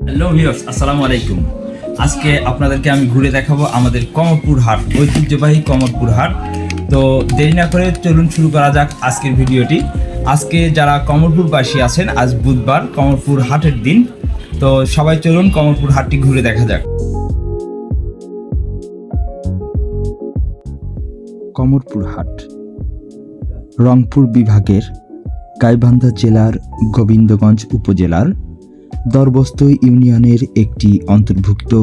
Hello viewers, আসসালামু আলাইকুম। আজকে আপনাদেরকে আমি ঘুরে দেখাবো আমাদের কমরপুর হাট, ঐতিহ্যবাহী কমরপুর হাট। তো দেরি না করে চলুন শুরু করা যাক আজকের ভিডিওটি। আজকে যারা কমরপুরবাসী আছেন, আজ বুধবার কমরপুর হাটের দিন। তো সবাই চলুন কমরপুর হাটটি ঘুরে দেখা যাক। কমরপুর হাট রংপুর বিভাগের গাইবান্ধা জেলার গোবিন্দগঞ্জ উপজেলার দরবস্ত ইউনিয়নের একটি অন্তর্ভুক্ত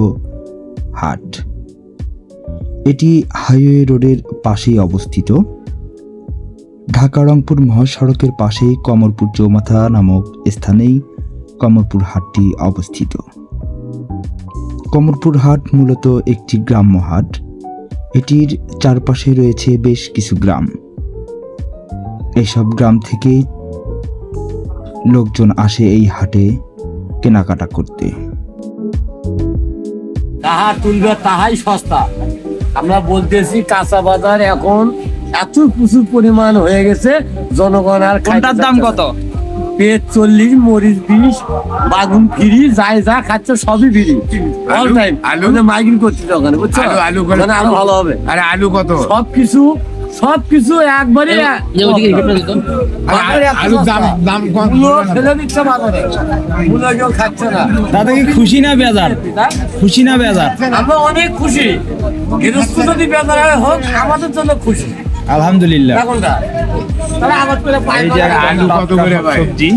হাট। এটি হাইওয়ে রোডের পাশেই অবস্থিত। ঢাকা রংপুর মহাসড়কের পাশেই কমরপুর চৌমাথা নামক স্থানেই কমরপুর হাটটি অবস্থিত। কমরপুর হাট মূলত একটি গ্রাম্য হাট। এটির চারপাশে রয়েছে বেশ কিছু গ্রাম। এসব গ্রাম থেকেই লোকজন আসে এই হাটে কেনাকাটা করতে। তাহা তুলবে তাহাই সস্তা। আমরা বলতেছি কাঁচা বাজার এখন এত প্রচুর পরিমাণ হয়ে গেছে, জনগণ আর কোনটার দাম কত? পেঁয়াজ 40, মরিচ 20, বাগুন ফ্রি, যাই যা খাচ্ছে সবই ফ্রি। অল টাইম আলু? মাইগ্রেন করছি ওখানে, বুঝছো? আলু মানে আরো ভালো হবে। আরে আলু কত? সবকিছু একবারে আলুর দাম কম ফেলে দিচ্ছে বাজারে, মূল্য কেউ খাচ্ছে না। তাতে কি খুশি না বেজার? খুশি না বেজার? আমরা অনেক খুশি। গৃহস্থ যদি বেজার হোক, আমাদের জন্য খুশি। আলহামদুলিল্লাহ। কোনটা তাহলে আবাদ করে পাই। এই যে আলু কত করে ভাই? সবজি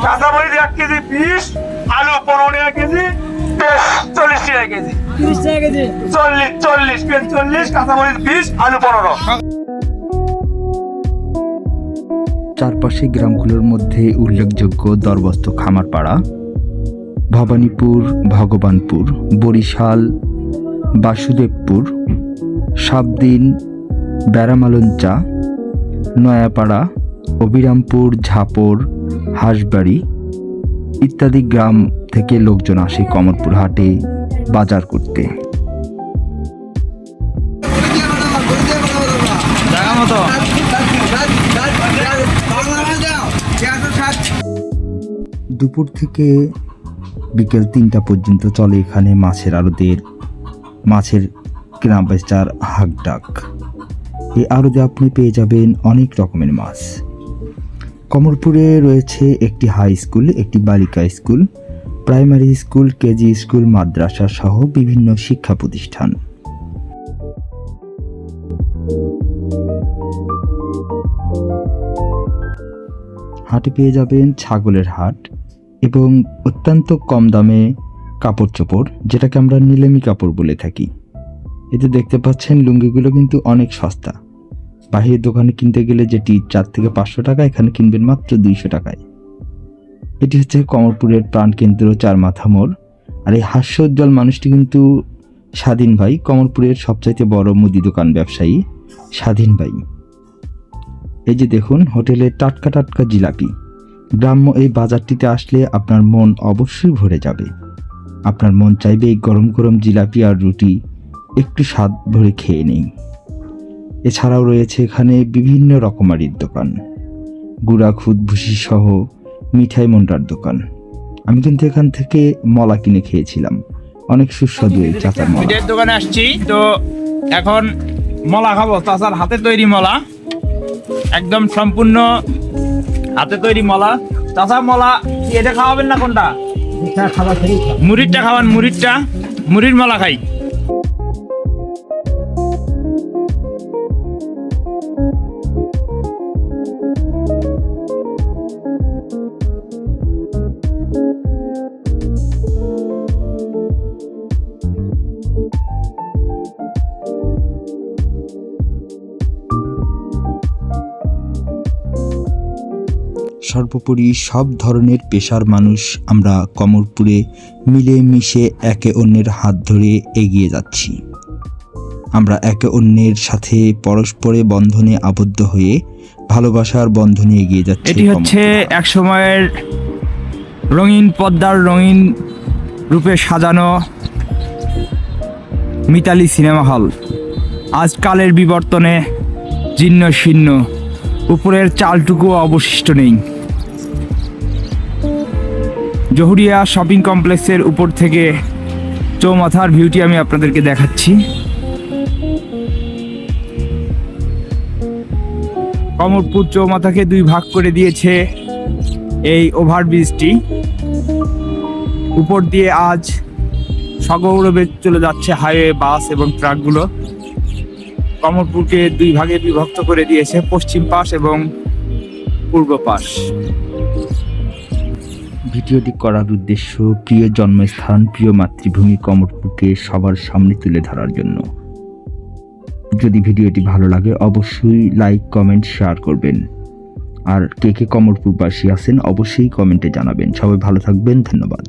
কাঁচামরিচ 1 কেজি 20, আলু 15 টাকা কেজি, পেঁয়াজ 40 টাকা কেজি, 30 টাকা কেজি, 40 পেঁয়াজ 40, কাঁচামরিচ 20, আলু 15। চারপাশে গ্রামগুলোর মধ্যে উল্লেখযোগ্য দরবস্ত খামারপাড়া, ভবানীপুর, ভগবানপুর, বরিশাল, বাসুদেবপুর, সাবদিন, বেড়ামালঞ্চা, নয়াপাড়া, অবিরামপুর, ঝাপর, হাঁসবাড়ি ইত্যাদি গ্রাম থেকে লোকজন আসে কমরপুর হাটে বাজার করতে। দুপুর থেকে বিকেল 3টা পর্যন্ত চলে এখানে মাছের আড়তের মাছের কেনা বেচার হাক ডাক। এই আড়তে আপনি পেয়ে যাবেন অনেক রকমের মাছ। কমরপুরে রয়েছে একটি হাই স্কুল, একটি বালিকা school, primary school, KG school, মাদ্রাসা সহ বিভিন্ন শিক্ষা প্রতিষ্ঠান। হাটে পেয়ে যাবেন ছাগলের হাট এবং অত্যন্ত কম দামে কাপড় চোপড়, যেটাকে আমরা নিলামি কাপড় বলে থাকি। এতে দেখতে পাচ্ছেন লুঙ্গিগুলো কিন্তু অনেক সস্তা। বাহিরের দোকানে কিনতে গেলে যেটি 4 থেকে 500 টাকা, এখানে কিনবেন মাত্র 200 টাকায়। এটি হচ্ছে কমরপুরের প্রাণকেন্দ্র চারমাথা মোড়। আর এই হাস্যোজ্জ্বল মানুষটি কিন্তু স্বাধীন ভাই, কমরপুরের সবচাইতে বড় মুদি দোকান ব্যবসায়ী স্বাধীন ভাই। এই যে দেখুন হোটেলের টাটকা টাটকা জিলাপি। গ্রাম্য এই বাজারটিতে আসলে আপনার মন অবশ্যই ভরে যাবে। আপনার মন চাইবে এই গরম গরম জিলাপি আর রুটি একটু স্বাদ ভরে খেয়ে নেই। এছাড়াও রয়েছে এখানে বিভিন্ন রকমারির দোকান, গুড়া খুদ ভুসি সহ মিঠাই মন্ডার দোকান। আমি কিন্তু এখান থেকে মলা কিনে খেয়েছিলাম, অনেক সুস্বাদু এই চাচার মলা। মিঠাইয়ের দোকানে আসছি, তো এখন মলা খাবো। চাচার হাতে তৈরি মলা, একদম সম্পূর্ণ হাতে তৈরি মলা। চাচা মলা কি এটা খাওয়াবেন না কোনটা? মুড়িরটা খাওয়ান, মুড়ির মলা খাই। সর্বোপরি সব ধরনের পেশার মানুষ আমরা কমরপুরে মিলে মিশে একে অন্যের হাত ধরে এগিয়ে যাচ্ছি। আমরা একে অন্যের সাথে পরস্পরে বন্ধনে আবদ্ধ হয়ে ভালোবাসার বন্ধনে এগিয়ে যাচ্ছি। এটি হচ্ছে এক সময়ের রঙিন পদ্মার রঙিন রূপে সাজানো মিতালি সিনেমা হল। আজকালের বিবর্তনে জীর্ণ শীর্ণ, উপরের চালটুকু অবশিষ্ট নেই। জহুরিয়া শপিং কমপ্লেক্সের উপর থেকে চৌমাথার ভিউটি আমি আপনাদেরকে দেখাচ্ছি। কমরপুর চৌমাথাকে দুই ভাগ করে দিয়েছে এই ওভারব্রিজটি। উপর দিয়ে আজ সগৌরবে চলে যাচ্ছে হাইওয়ে, বাস এবং ট্রাকগুলো। কমরপুরকে দুই ভাগে বিভক্ত করে দিয়েছে, পশ্চিম পাশ এবং পূর্ব পাশ। ভিডিওটি করার উদ্দেশ্য প্রিয় জন্মস্থান, প্রিয় মাতৃভূমি কমরপুরকে সবার সামনে তুলে ধরার জন্য। যদি ভিডিওটি ভালো লাগে অবশ্যই লাইক, কমেন্ট, শেয়ার করবেন। আর কে কে কমরপুরবাসী আছেন অবশ্যই কমেন্টে জানাবেন। সবাই ভালো থাকবেন, ধন্যবাদ।